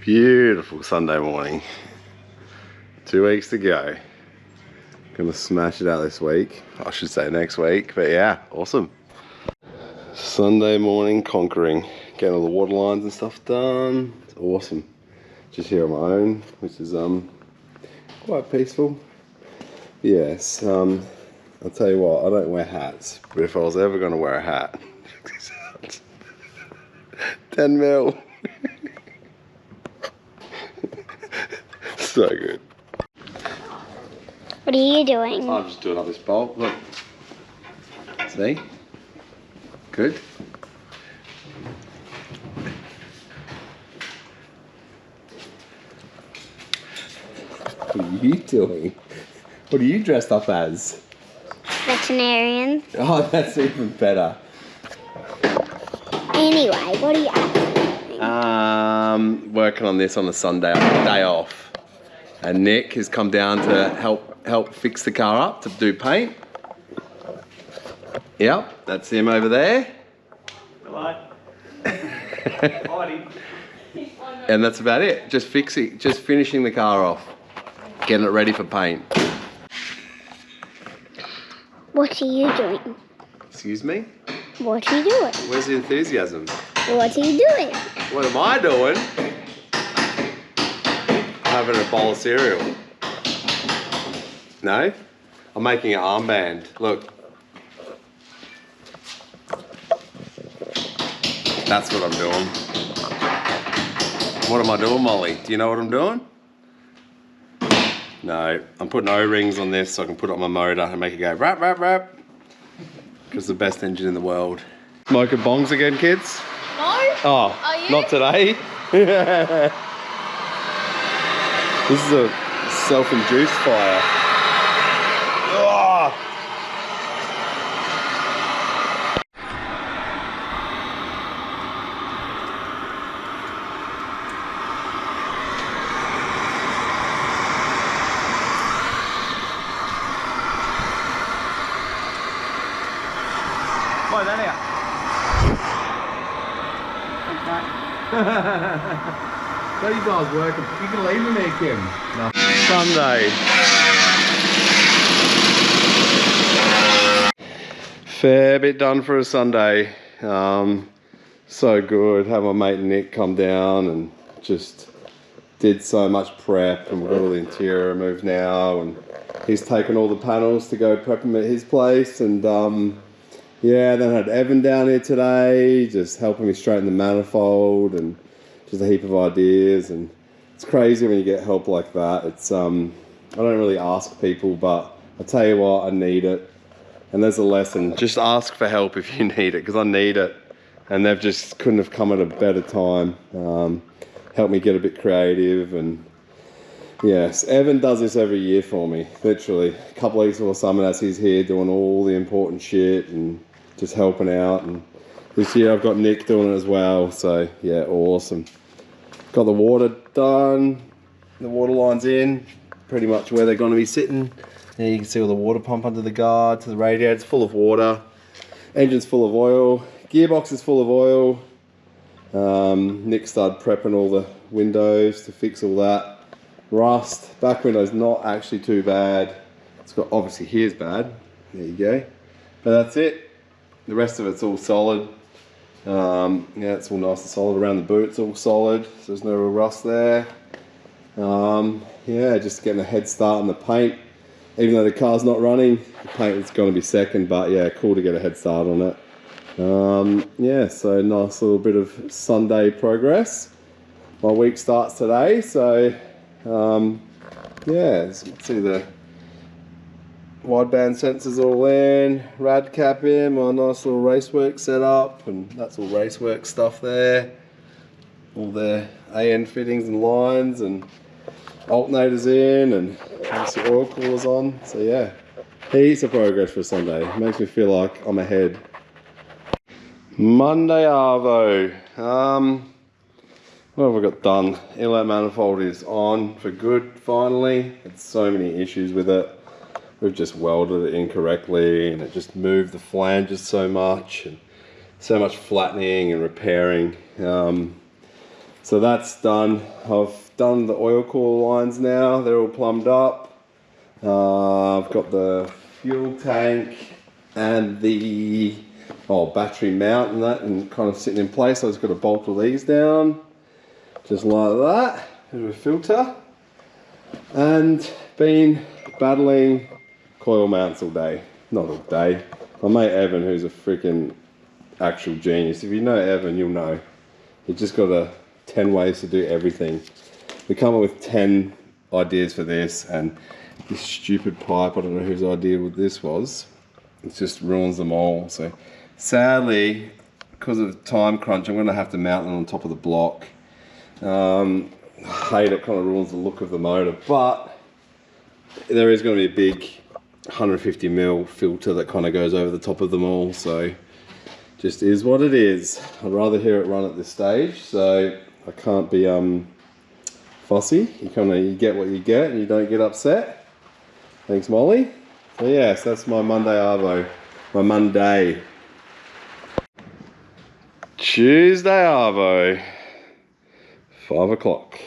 Beautiful Sunday morning. 2 weeks to go. Gonna smash it out this week. I should say next week, but yeah, awesome. Sunday morning conquering. Getting all the water lines and stuff done. It's awesome. Just here on my own, which is quite peaceful. Yes, I'll tell you what, I don't wear hats, but if I was ever gonna wear a hat, 10 mil. So good. What are you doing? I'm just doing up this bolt. Look. See? Good. What are you doing? What are you dressed up as? Veterinarian. Oh, that's even better. Anyway, what are you actually doing? Working on this on a Sunday, day off. And Nick has come down to help fix the car up, to do paint. Yep, that's him over there. Hello. And that's about it. Just finishing the car off. Getting it ready for paint. What are you doing? Excuse me? What are you doing? Where's the enthusiasm? What are you doing? What am I doing? I'm having a bowl of cereal. No? I'm making an armband. Look. That's what I'm doing. What am I doing, Molly? Do you know what I'm doing? No, I'm putting O-rings on this so I can put it on my motor and make it go rap, rap, rap. Because it's the best engine in the world. Smoking bongs again, kids? No. Oh, Are you? not today. This is a self-induced fire. Oh. Blow that out. So you guys working? You can leave me there, Kim. No. Sunday. Fair bit done for a Sunday. So good. Had my mate Nick come down and just did so much prep, and we've got all the interior removed now, and he's taken all the panels to go prep them at his place, and yeah, then I had Evan down here today, just helping me straighten the manifold and just a heap of ideas. And it's crazy when you get help like that. It's I don't really ask people, but I tell you what, I need it. And there's a lesson. Just ask for help if you need it, because I need it. And they've just couldn't have come at a better time. Helped me get a bit creative. And yes, Evan does this every year for me, literally. A couple of weeks before summer, as he's here doing all the important shit and just helping out. And this year I've got Nick doing it as well, so yeah, awesome. Got the water done, the water line's in, pretty much where they're going to be sitting. There you can see all the water pump under the guard to the radiator. It's full of water. Engine's full of oil. Gearbox is full of oil. Nick started prepping all the windows to fix all that. Rust, back window's not actually too bad. It's got, obviously here's bad. There you go. But that's it. The rest of it's all solid. Yeah, it's all nice and solid around the boot. It's all solid, so there's no real rust there. Yeah, just getting a head start on the paint. Even though the car's not running, the paint is going to be second, but yeah, cool to get a head start on it. Yeah, so nice little bit of Sunday progress. My week starts today, so yeah, let's see the wideband sensors all in, rad cap in, my nice little racework set up, and that's all racework stuff there. All the AN fittings and lines and alternators in, and obviously oil coolers on. So yeah, heaps of progress for Sunday. Makes me feel like I'm ahead. Monday Arvo. What have I got done? Inlet manifold is on for good finally. Had so many issues with it. We've just welded it incorrectly, and it just moved the flanges so much, and so much flattening and repairing. So that's done. I've done the oil core lines now. They're all plumbed up. I've got the fuel tank and the battery mount and that, and kind of sitting in place. So I just got to bolt all these down, just like that. There's a filter, and been battling coil mounts all day. Not all day. My mate Evan, who's a freaking actual genius. If you know Evan, you'll know. He just got 10 ways to do everything. We come up with 10 ideas for this, and this stupid pipe, I don't know whose idea this was. It just ruins them all. So sadly, because of time crunch, I'm going to have to mount them on top of the block. I hate it, kind of ruins the look of the motor, but there is going to be a big 150mm filter that kind of goes over the top of them all, so just is what it is. I'd rather hear it run at this stage, so I can't be fussy. You get what you get and you don't get upset. Thanks, Molly. So yes, that's my Monday Arvo. My Monday. Tuesday Arvo. 5 o'clock.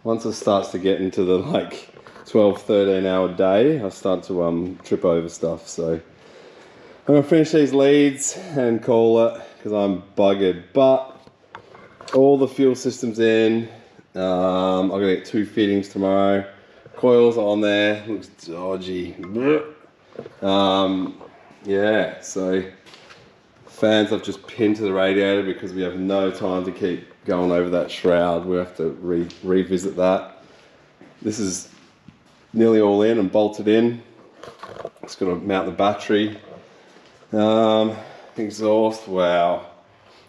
Once it starts to get into the 12-13 hour day, I start to trip over stuff. So I'm gonna finish these leads and call it, because I'm buggered. But all the fuel systems in. I'm gonna get 2 fittings tomorrow. Coils are on there. Looks dodgy. Yeah, so fans I've just pinned to the radiator because we have no time to keep going over that shroud. We have to revisit that. This is nearly all in and bolted in. Just got to mount the battery. Exhaust, wow.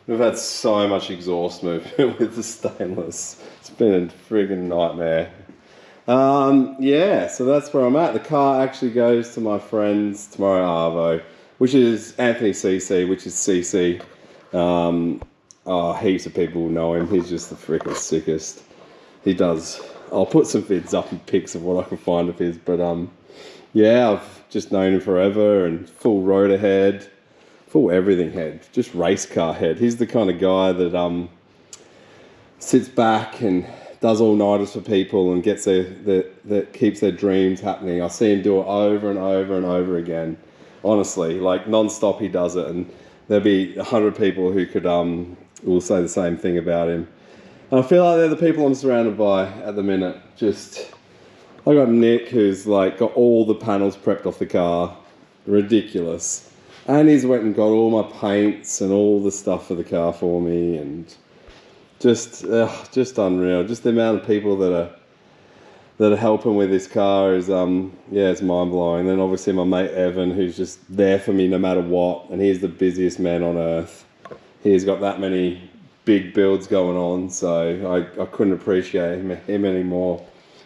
We've had so much exhaust movement with the stainless. It's been a friggin' nightmare. Yeah, so that's where I'm at. The car actually goes to my friend's tomorrow Arvo, which is Anthony CC, which is CC. Heaps of people know him. He's just the freaking sickest. He does. I'll put some vids up and pics of what I can find of his, but yeah, I've just known him forever, and full rotor head, full everything head, just race car head. He's the kind of guy that sits back and does all-nighters for people and gets that keeps their dreams happening. I see him do it over and over and over again. Honestly, non-stop he does it, and there'll be 100 people who could will say the same thing about him. And I feel like they're the people I'm surrounded by at the minute. I got Nick, who's got all the panels prepped off the car, ridiculous, and he's went and got all my paints and all the stuff for the car for me, and just unreal. Just the amount of people that are helping with this car is it's mind blowing. Then obviously my mate Evan, who's just there for me no matter what, and he's the busiest man on earth. He's got that many big builds going on, so I couldn't appreciate him anymore.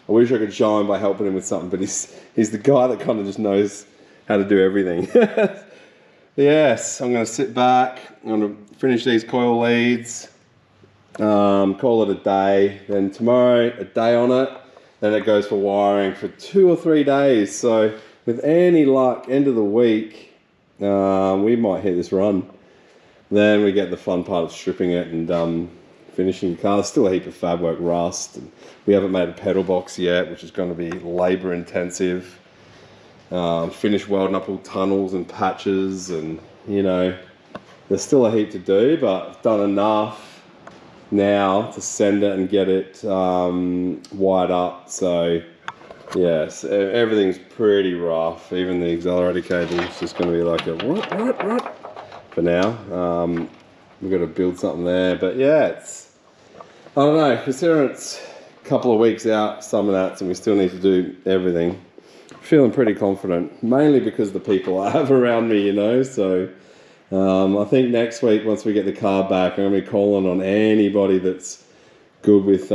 I wish I could show him by helping him with something, but he's the guy that kind of just knows how to do everything. Yes, I'm going to sit back. I'm going to finish these coil leads. Call it a day. Then tomorrow, a day on it. Then it goes for wiring for 2 or 3 days. So with any luck, end of the week, we might hit this run. Then we get the fun part of stripping it and finishing the car. There's still a heap of fab work, rust. And we haven't made a pedal box yet, which is going to be labour intensive. Finish welding up all tunnels and patches, and there's still a heap to do, but I've done enough now to send it and get it wired up. So yes, everything's pretty rough. Even the accelerator cable is just going to be like a what for now. We've got to build something there, but yeah, I don't know, considering it's a couple of weeks out, some of that, and we still need to do everything. Feeling pretty confident, mainly because of the people I have around me, so I think next week, once we get the car back, I'm going to be calling on anybody that's good with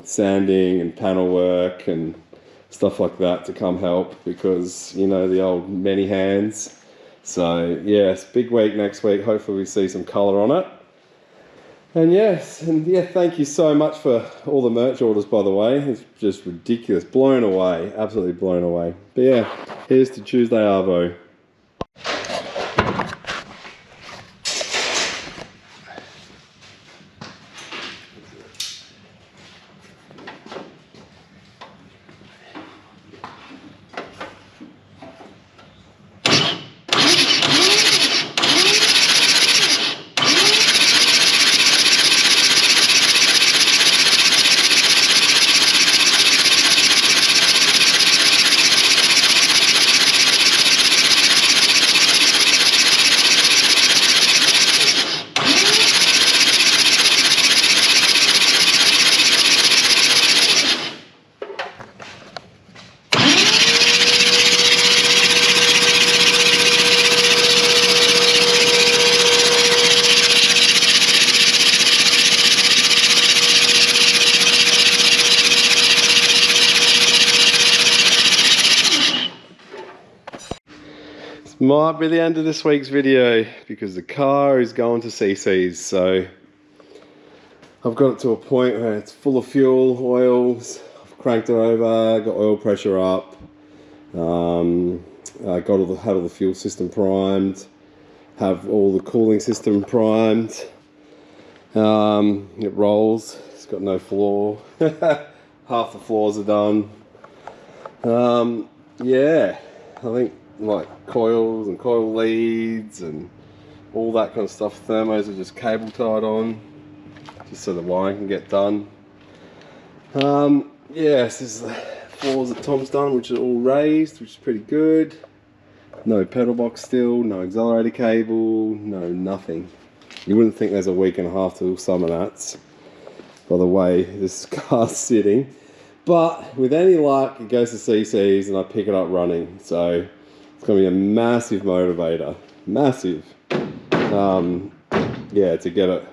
sanding and panel work and stuff like that to come help, because the old many hands. So yes, big week next week. Hopefully we see some colour on it. And yes, and yeah, thank you so much for all the merch orders, by the way. It's just ridiculous. Blown away. Absolutely blown away. But yeah, here's to Tuesday Arvo. might be the end of this week's video because the car is going to CC's. So I've got it to a point where it's full of fuel, oils. I've cranked it over, got oil pressure up. I had all the fuel system primed, have all the cooling system primed. It rolls. It's got no floor. Half the floors are done. Yeah, I think like coils and coil leads and all that kind of stuff. Thermos are just cable tied on, just so the wiring can get done. Yes, this is the floors that Tom's done, which are all raised, which is pretty good. No pedal box still, no accelerator cable, no nothing. You wouldn't think there's a week and a half till summer that's, by the way this car's sitting. But with any luck, it goes to CC's and I pick it up running. So it's going to be a massive motivator. Massive. Yeah, to get it,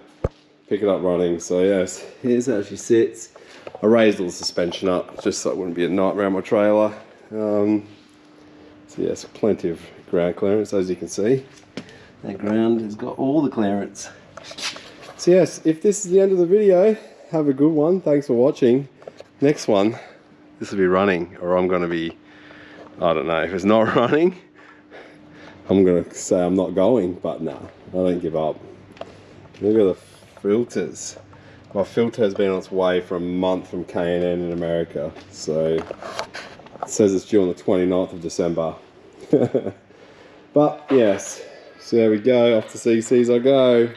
pick it up running. So yes, here's how she sits. I raised all the suspension up just so it wouldn't be a nightmare on my trailer. So yes, plenty of ground clearance, as you can see. That ground has got all the clearance. So yes, if this is the end of the video, have a good one. Thanks for watching. Next one, this will be running, or I'm going to be, I don't know, if it's not running, I'm going to say I'm not going, but no, I don't give up. Look at the filters. My filter has been on its way for a month from K&N in America, so it says it's due on the 29th of December. But yes, so there we go, off to CC's I go.